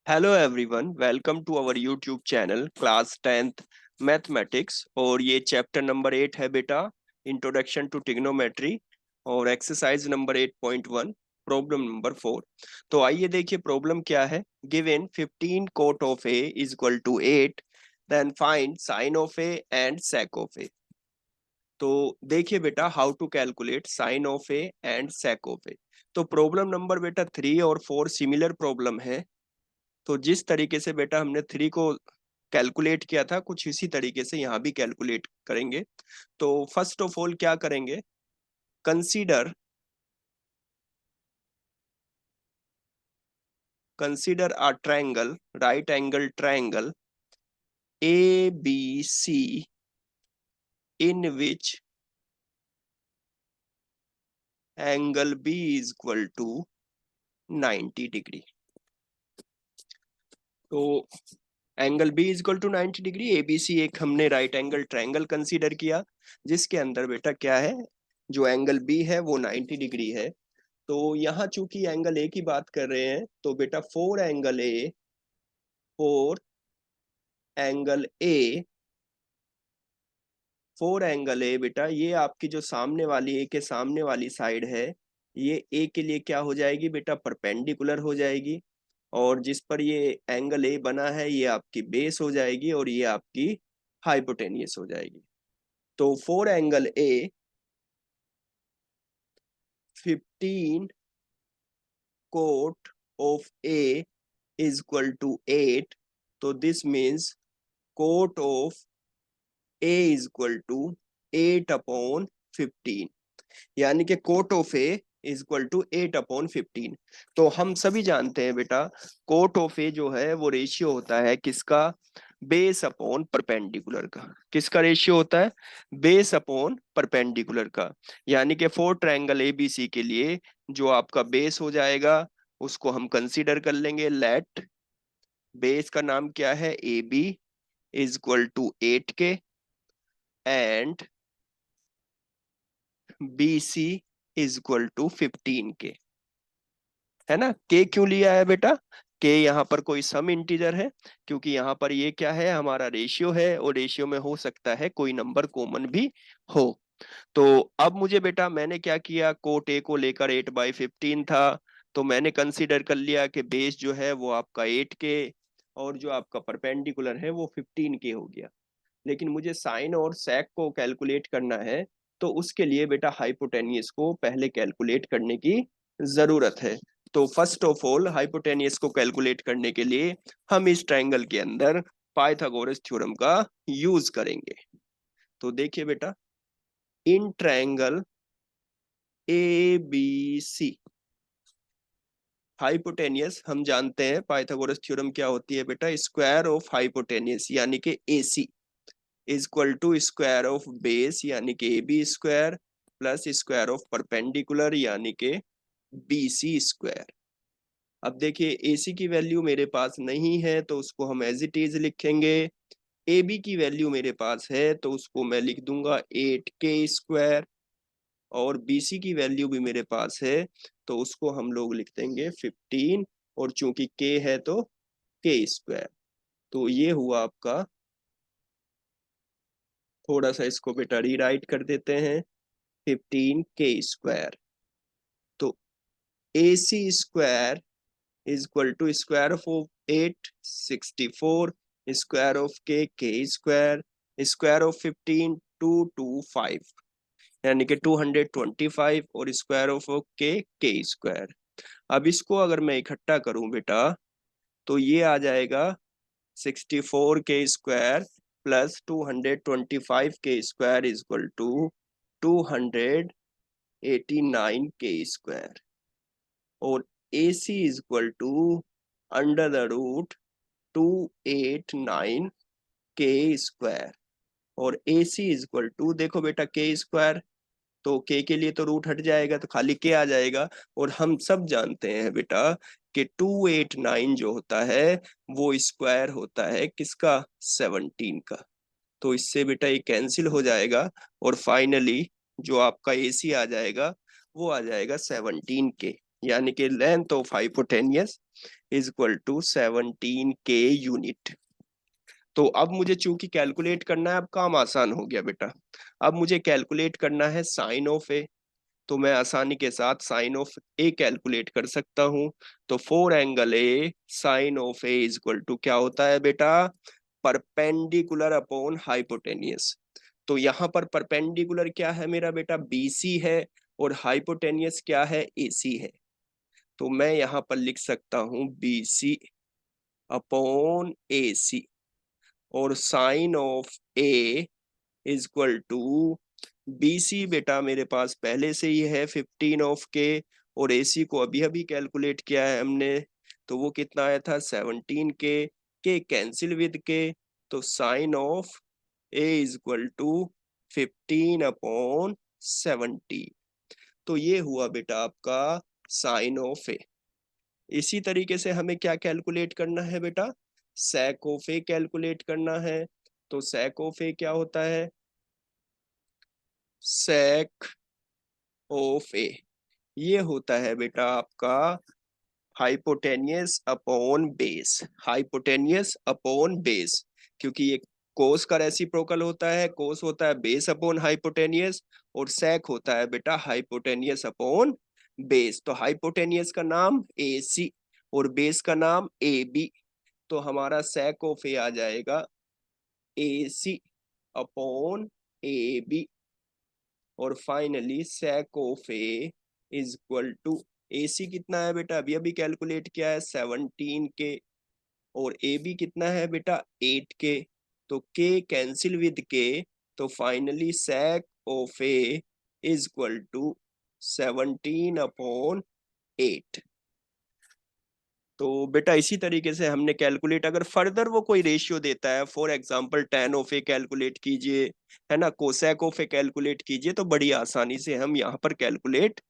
Hello everyone, welcome to our YouTube channel class 10th mathematics. और ये chapter number 8 है बेटा, इंट्रोडक्शन टू ट्रिग्नोमेट्री। और एक्सरसाइज नंबर 8.1, प्रॉब्लम नंबर 4। तो आइए देखिए प्रॉब्लम क्या है। Given 15 cot of A is equal to 8, then find sine of A and sec of A. तो देखिए बेटा, how to calculate sine of A and sec of A. तो problem number बेटा 3 और 4 सिमिलर प्रॉब्लम है। तो जिस तरीके से बेटा हमने 3 को कैलकुलेट किया था, कुछ इसी तरीके से यहाँ भी कैलकुलेट करेंगे। तो फर्स्ट ऑफ ऑल क्या करेंगे, consider consider a triangle, right angle triangle A B C, in which angle B is equal to 90 degree. तो angle B is equal to 90 degree, ABC एक हमने राइट एंगल ट्रायंगल कंसीडर किया, जिसके अंदर बेटा क्या है, जो एंगल बी है वो 90 डिग्री है। तो यहाँ चूंकि एंगल ए की बात कर रहे हैं, तो बेटा फोर एंगल ए फोर एंगल ए बेटा, ये आपकी जो सामने वाली ए के सामने वाली साइड है, ये ए के लिए क्या हो जाएगी बेटा, परपेंडिकुलर हो जाएगी। और जिस पर ये एंगल ए बना है, ये आपकी बेस हो जाएगी और ये आपकी हाइपोटेनियस हो जाएगी। तो for angle A 15 cot of A is equal to 8। तो this means cot of A is equal to 8/15, यानी कि cot of A is equal to 8/15। तो हम सभी जानते हैं बेटा, कोट ऑफ ए जो है वो रेशियो होता है किसका, बेस अपॉन परपेंडिकुलर का। किसका रेशियो होता है, बेस अपॉन परपेंडिकुलर का। यानी कि फोर ट्रायंगल एबीसी के लिए जो आपका बेस हो जाएगा, उसको हम कंसीडर कर लेंगे। लेट बेस का नाम क्या है, A B is equal to 8 k, and B C is equal to 15 k. है ना, के क्यों लिया है बेटा, के यहाँ पर कोई सम इंटीजर है, क्योंकि यहाँ पर ये क्या है, हमारा रेशियो है, और रेशियो में हो सकता है कोई नंबर कॉमन भी हो। तो अब मुझे बेटा, मैंने क्या किया, कोट ए को लेकर 8/15 था, तो मैंने कंसीडर कर लिया कि बेस जो है वो आपका 8 के, और जो आपका परपेंडिकुलर है वो 15 के हो गया। लेकिन मुझे साइन और सेक को कैलकुलेट करना है, तो उसके लिए बेटा हाइपोटेनियस को पहले कैलकुलेट करने की जरूरत है। तो फर्स्ट ऑफ ऑल हाइपोटेनियस को कैलकुलेट करने के लिए हम इस ट्रायंगल के अंदर पाइथागोरस थ्योरम का यूज करेंगे। तो देखिए बेटा, in triangle A B C, hypotenuse हम जानते हैं, पाइथागोरस थ्योरम क्या होती है बेटा, स्क्वायर ऑफ हाइपोटेनियस यानी कि AC is equal to square of base यानी कि A B square, plus square of perpendicular यानी कि बी सी स्क्वायर। अब देखिए, AC की वैल्यू मेरे पास नहीं है, तो उसको हम एज इट इज लिखेंगे। AB की वैल्यू मेरे पास है, तो उसको मैं लिख दूंगा 8 के स्क्वायर। और BC की वैल्यू भी मेरे पास है, तो उसको हम लोग लिख देंगे 15। और चूंकि K है तो K स्क्वायर। तो ये हुआ आपका, थोड़ा सा इसको बेटा रीराइट कर देते हैं, 15 के स्क्वायर। तो AC square is equal to square of 8, 64, square of k square, square of 15, 225, यानी कि 225, और स्क्वायर ऑफ के स्क्वायर। अब इसको अगर मैं इकट्ठा करूं बेटा, तो ये आ जाएगा 64 के स्क्वायर प्लस 225 के स्क्वायर इज इक्वल टू 289 के स्क्वायर। और AC is equal to under the root 289 के स्क्वायर। और AC इज इक्वल टू, देखो बेटा, के स्क्वायर, तो के लिए तो रूट हट जाएगा, तो खाली के आ जाएगा। और हम सब जानते हैं बेटा कि 289 जो होता है वो स्क्वायर होता है किसका, 17 का। तो इससे बेटा ये कैंसिल हो जाएगा, और फाइनली जो आपका AC आ जाएगा वो आ जाएगा 17 के। यानी कि length of hypotenuse is equal to 17 k unit. तो अब मुझे चूंकि कैलकुलेट करना है, अब काम आसान हो गया बेटा। अब मुझे कैलकुलेट करना है साइन ऑफ ए। तो मैं आसानी के साथ साइन ऑफ ए कैलकुलेट कर सकता हूं। तो 4 angle A sine of A is equal to क्या होता है बेटा, परपेंडिकुलर अपॉन हाइपोटेनियस। तो यहाँ पर परपेंडिकुलर क्या है मेरा बेटा, बीसी है, और हाइपोटेनियस क्या है, एसी है। तो मैं यहाँ पर लिख सकता हूँ बीसी अपॉन एसी, और sine of A is equal to, BC बेटा मेरे पास पहले से ही है 15 के, और एसी को अभी अभी कैलकुलेट किया है हमने, तो वो कितना आया था 17 के कैंसिल विद के, तो sine of A is equal to 15/17। तो ये हुआ बेटा आपका साइन ऑफ ए। इसी तरीके से हमें क्या कैलकुलेट करना है बेटा, sec ऑफ ए कैलकुलेट करना है। तो sec ऑफ ए क्या होता है, sec ऑफ ए ये होता है बेटा आपका hypotenuse upon base, hypotenuse upon base. क्योंकि ये कोस का रेसिप्रोकल होता है, कोस होता है बेस अपॉन हाइपोटेनियस, और sec होता है बेटा हाइपोटेनियस अपॉन बेस। तो हाइपोटेनियस का नाम ए सी और बेस का नाम ए बी। तो हमारा sec ऑफ ए आ जाएगा A C upon A B, और finally sec of A is equal to, A C कितना है बेटा, अभी अभी कैलकुलेट किया है 17 के, और ए बी कितना है बेटा 8 के। तो के कैंसिल विद के, तो finally sec of A is equal to 17/8। तो बेटा इसी तरीके से हमने कैलकुलेट, अगर फर्दर वो कोई रेशियो देता है, for example tan of A calculate कीजिए, है ना, कोसेक ऑफ ए कैलकुलेट कीजिए, तो बड़ी आसानी से हम यहाँ पर कैलकुलेट